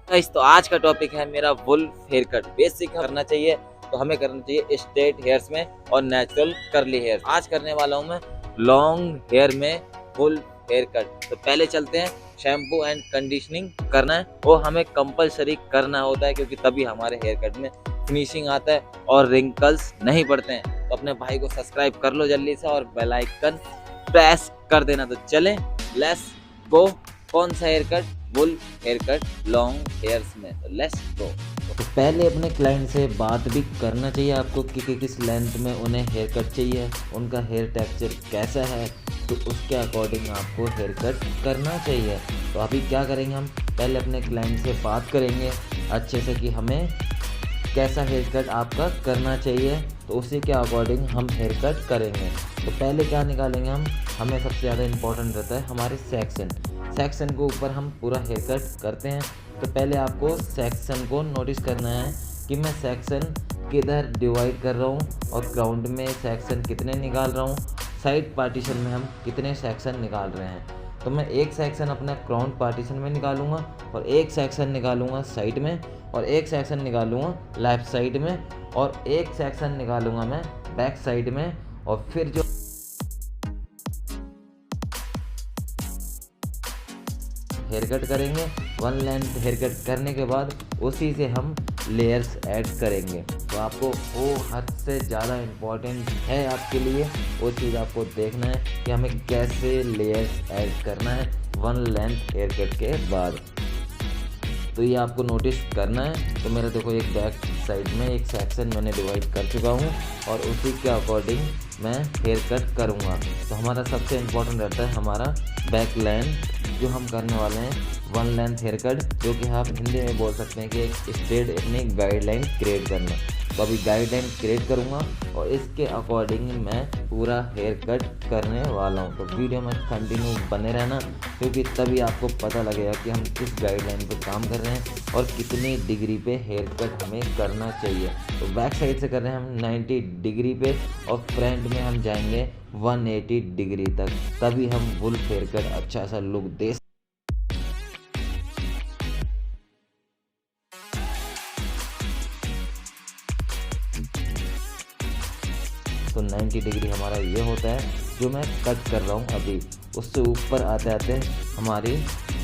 Guys तो आज का टॉपिक है मेरा वुल्फ हेयर कट। बेसिक करना चाहिए तो हमें करना चाहिए स्ट्रेट हेयर्स में और नेचुरल कर्ली हेयर। आज करने वाला हूं मैं लॉन्ग हेयर में वुल्फ हेयर कट। तो पहले चलते हैं, शैम्पू एंड कंडीशनिंग करना है, वो हमें कंपलसरी करना होता है क्योंकि तभी हमारे हेयर कट में फिनिशिंग आता है और रिंकल्स नहीं पड़ते हैं। तो अपने भाई को सब्सक्राइब कर लो जल्दी से और बेल आइकन प्रेस कर देना। तो चलें, लेट्स गो। कौन सा hair cut? Wolf hair cut long hairs में। तो लेट्स गो। तो पहले अपने क्लाइंट से बात भी करना चाहिए आपको कि किस लेंथ में उन्हें हेयर कट चाहिए, उनका हेयर टेक्सचर कैसा है, तो उसके अकॉर्डिंग आपको हेयर कट करना चाहिए। तो अभी क्या करेंगे, हम पहले अपने क्लाइंट से बात करेंगे अच्छे से कि हमें कैसा हेयर कट आपका करना चाहिए, तो उसी के अकॉर्डिंग हम हेयर कट करेंगे। तो पहले क्या निकालेंगे हमें सबसे ज़्यादा इम्पोर्टेंट रहता है हमारे सेक्शन के ऊपर हम पूरा हेयर कट करते हैं। तो पहले आपको सेक्शन को नोटिस करना है कि मैं सेक्शन किधर डिवाइड कर रहा हूँ और ग्राउंड में सेक्शन कितने निकाल रहा हूँ, साइड पार्टीशन में हम कितने सेक्शन निकाल रहे हैं। तो मैं एक सेक्शन अपना ग्राउंड पार्टीशन में निकालूंगा और एक सेक्शन निकालूंगा साइड में और एक सेक्शन निकालूंगा लेफ़्ट साइड में और एक सेक्शन निकालूंगा मैं बैक साइड में। और फिर जो हेयर कट करेंगे, वन लेंथ हेयर कट करने के बाद उसी से हम लेयर्स ऐड करेंगे। तो आपको वो हद से ज़्यादा इम्पॉर्टेंट है आपके लिए, वो चीज़ आपको देखना है कि हमें कैसे लेयर्स ऐड करना है वन लेंथ हेयर कट के बाद। तो ये आपको नोटिस करना है। तो मेरा देखो एक बैक साइड में एक सेक्शन मैंने डिवाइड कर चुका हूँ और उसी के अकॉर्डिंग मैं हेयर कट करूँगा। तो हमारा सबसे इम्पोर्टेंट रहता है हमारा बैक लेंथ, जो हम करने वाले हैं वन लेंथ हेयर कट, जो कि आप हिंदी में बोल सकते हैं कि एक स्ट्रेट अपनी गाइडलाइन क्रिएट करना। तो अभी गाइडलाइन क्रिएट करूँगा और इसके अकॉर्डिंग मैं पूरा हेयर कट करने वाला हूँ। तो वीडियो में कंटिन्यू बने रहना, क्योंकि तभी आपको पता लगेगा कि हम किस गाइडलाइन पे काम कर रहे हैं और कितनी डिग्री पे हेयर कट हमें करना चाहिए। तो बैक साइड से कर रहे हैं हम 90 डिग्री पे और फ्रंट में हम जाएंगे 180 डिग्री तक, तभी हम वुल्फ हेयर कट अच्छा सा लुक दे। तो 90 डिग्री हमारा ये होता है जो मैं कट कर रहा हूँ अभी। उससे ऊपर आते आते हमारी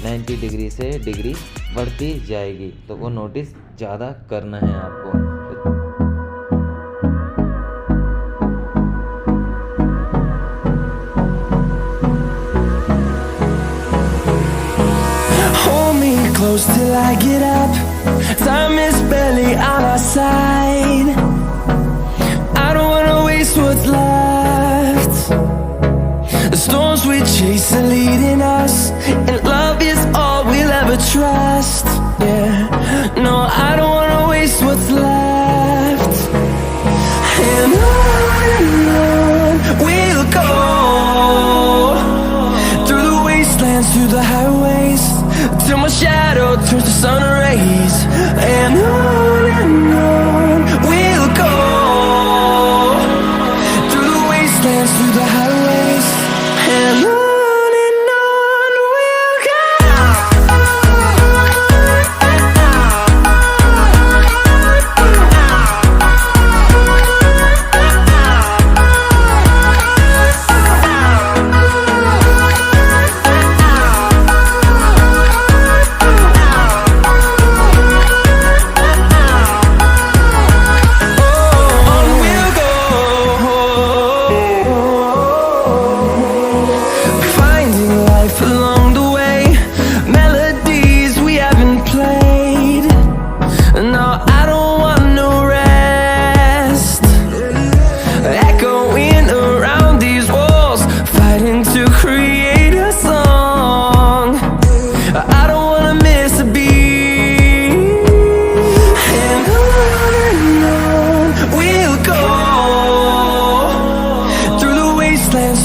90 डिग्री से डिग्री बढ़ती जाएगी, तो वो नोटिस ज़्यादा करना है आपको। Hold me close till I get up. Time is barely on our side. I don't wanna waste what's left. The storms we chase are leading us, and love is all we'll ever trust. Yeah, no, I don't wanna waste what's left. And on we'll go, through the wastelands, through the highways, till my shadow turns to sun rays. And on we'll go, through the wastelands, through the highways, and on we'll go.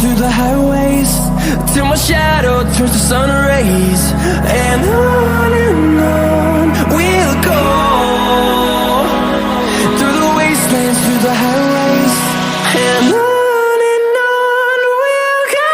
Through the highways, till my shadow turns to sun rays. And on we'll go, through the wastelands, through the highways, and on we'll go.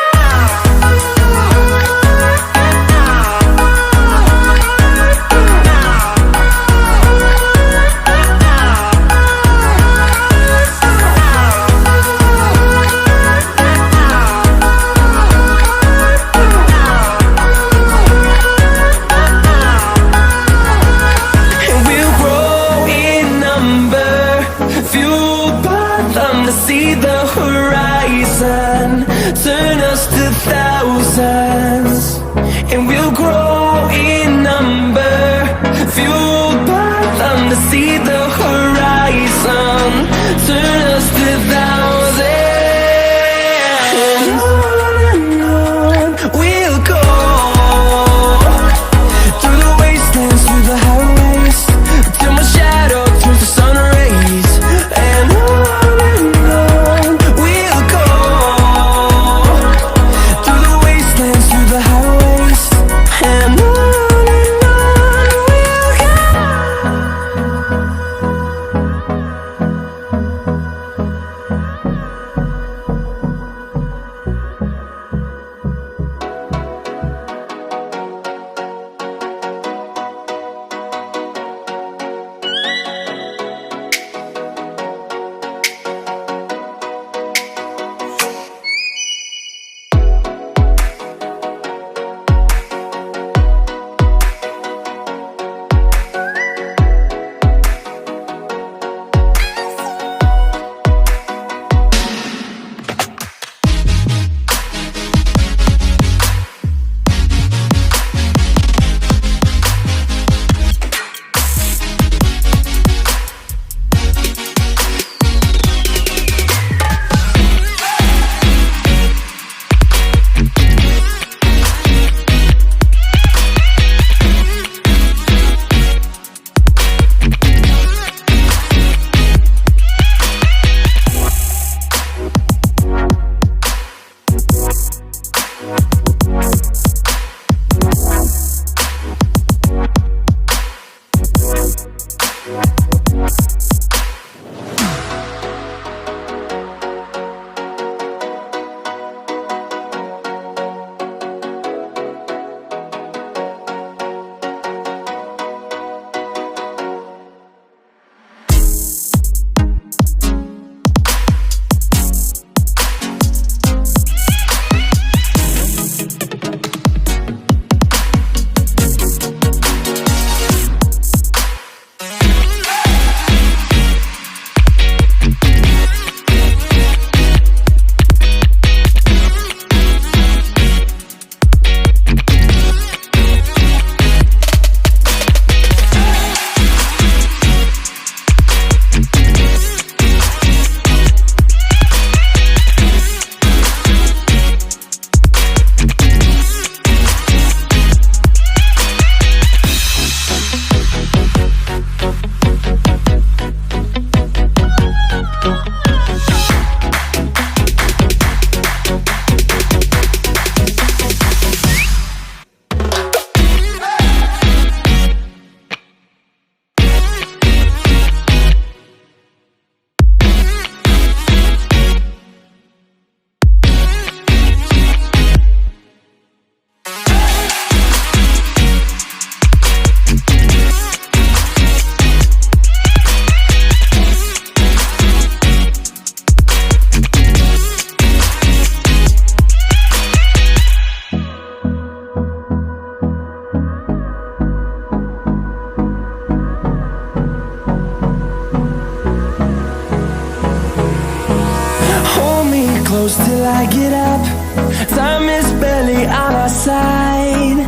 side.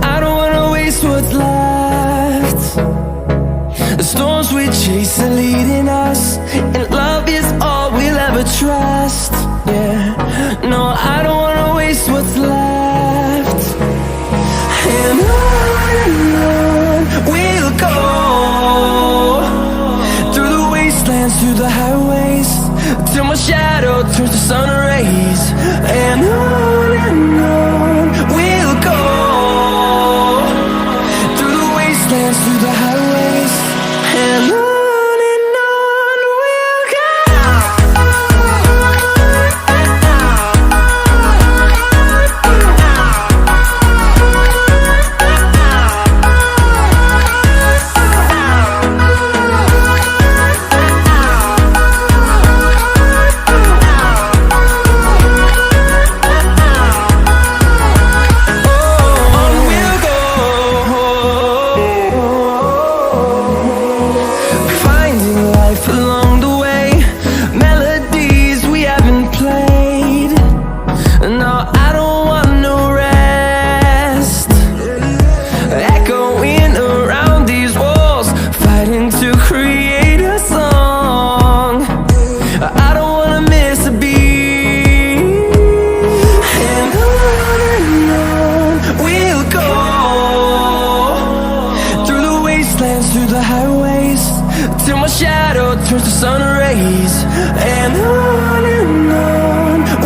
I don't wanna waste what's left. The storms we chase are leading us, and love is all we'll ever trust. Yeah, no, I don't wanna waste what's left. And on we'll go, through the wastelands, through the highways, till my shadow turns to sun rays. And on we'll go, through the wastelands, through the highways, and on we'll go. Through the highways, till my shadow turns to sun rays. And on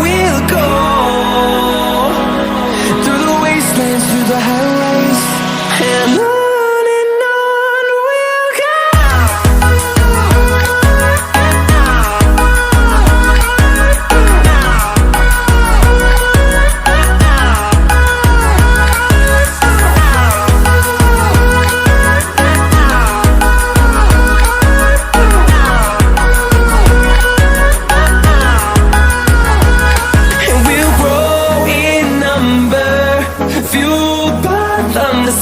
we'll go, through the wastelands, through the highways, and on we'll go.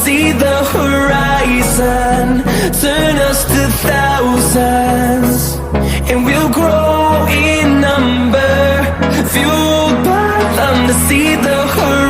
See the horizon turn us to thousands, and we'll grow in number, fueled by them to see the horizon.